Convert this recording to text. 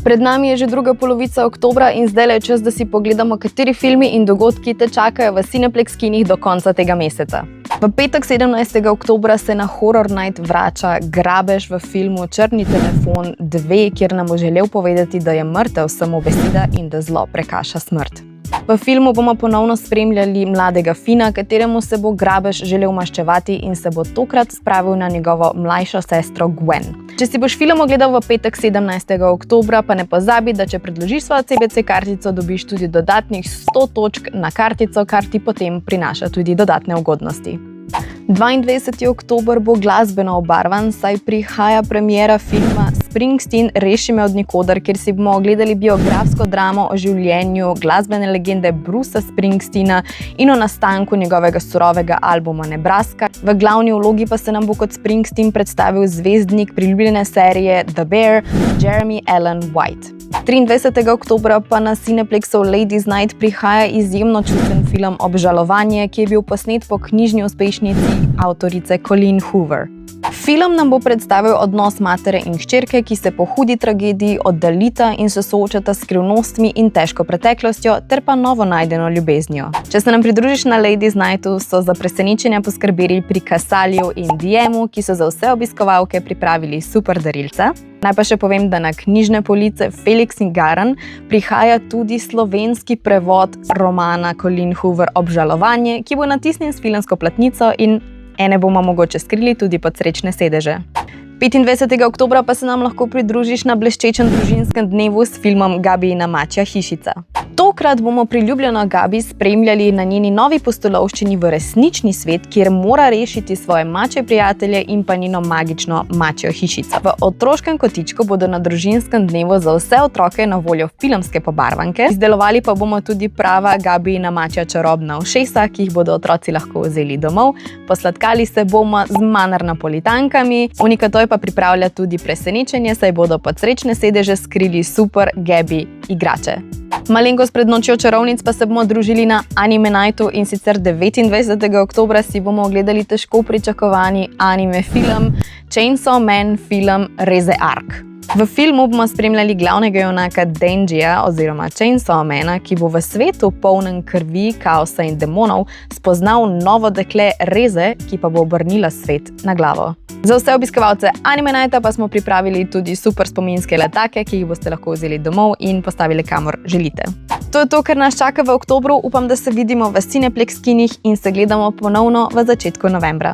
Pred nami je že druga polovica oktobra in zdaj je čas, da si pogledamo, kateri filmi in dogodki te čakajo v Cineplex kinih do konca tega meseca. V petek 17. oktobra se na Horror Night vrača Grabež v filmu Črni telefon 2, kjer nam bo želel povedati, da je mrtev samo beseda in da zlo prekaša smrt. V filmu bomo ponovno spremljali mladega Fina, kateremu se bo Grabež želel maščevati in se bo tokrat spravil na njegovo mlajšo sestro Gwen. Če si boš film ogledal v petek 17. oktobra, pa ne pozabi, da če predložiš svojo CBC kartico, dobiš tudi dodatnih 100 točk na kartico, kar ti potem prinaša tudi dodatne ugodnosti. 22. oktober bo glasbeno obarvan, saj prihaja premiera filma Springsteen Reši me od nikoder, kjer si bomo ogledali biografsko dramo o življenju glasbene legende Brucea Springsteena in o nastanku njegovega surovega albuma Nebraska. V glavni vlogi pa se nam bo kot Springsteen predstavil zvezdnik priljubljene serije The Bear, Jeremy Allen White. 23. oktobra pa na Cineplexov Ladies Night prihaja izjemno čusten film Obžalovanje, ki je bil posnet po knjižni uspešnici avtorice Colleen Hoover. Film nam bo predstavil odnos matere in hčerke, ki se po hudi tragediji oddalita in se soočata s skrivnostmi in težko preteklostjo ter pa novo najdeno ljubeznijo. Če se nam pridružiš na Ladies Nightu, so za presenečenja poskrbeli pri Casaliju in Diemu, ki so za vse obiskovalke pripravili super darilca. Naj pa še povem, da na knjižne police Felix in Garan prihaja tudi slovenski prevod romana Colleen Hoover Obžalovanje, ki bo natisnjen s filmsko platnico in ene bomo mogoče skrili tudi pod srečne sedeže. 25. oktobra pa se nam lahko pridružiš na bleščečem družinskem dnevu s filmom Gabijina mačja hišica. Tokrat bomo priljubljeno Gabi spremljali na njeni novi pustolovščini v resnični svet, kjer mora rešiti svoje mačje prijatelje in pa njeno magično mačjo hišico. V otroškem kotičku bodo na družinskem dnevu za vse otroke na voljo filmske pobarvanke. Izdelovali pa bomo tudi prava Gabijina mačja čarobna ušesa, ki jih bodo otroci lahko vzeli domov. Posladkali se bomo z Mannar napolitankami. Unikatoj pa pripravlja tudi presenečenje, saj bodo pod srečne sedeže skrili super Gabi igrače. Malenkost pred nočjo čarovnic pa se bomo družili na Anime Nightu in sicer 29. oktobra si bomo ogledali težko pričakovani anime film Chainsaw Man film Reze Arc. V filmu bomo spremljali glavnega junaka Denjija oziroma Chainsaw Mana, ki bo v svetu polnem krvi, kaosa in demonov spoznal novo dekle Reze, ki pa bo obrnila svet na glavo. Za vse obiskovalce Anime Nighta pa smo pripravili tudi super spominske letake, ki jih boste lahko vzeli domov in postavili kamor želite. To je to, kar nas čaka v oktobru. Upam, da se vidimo v Cineplex kinih in se gledamo ponovno v začetku novembra.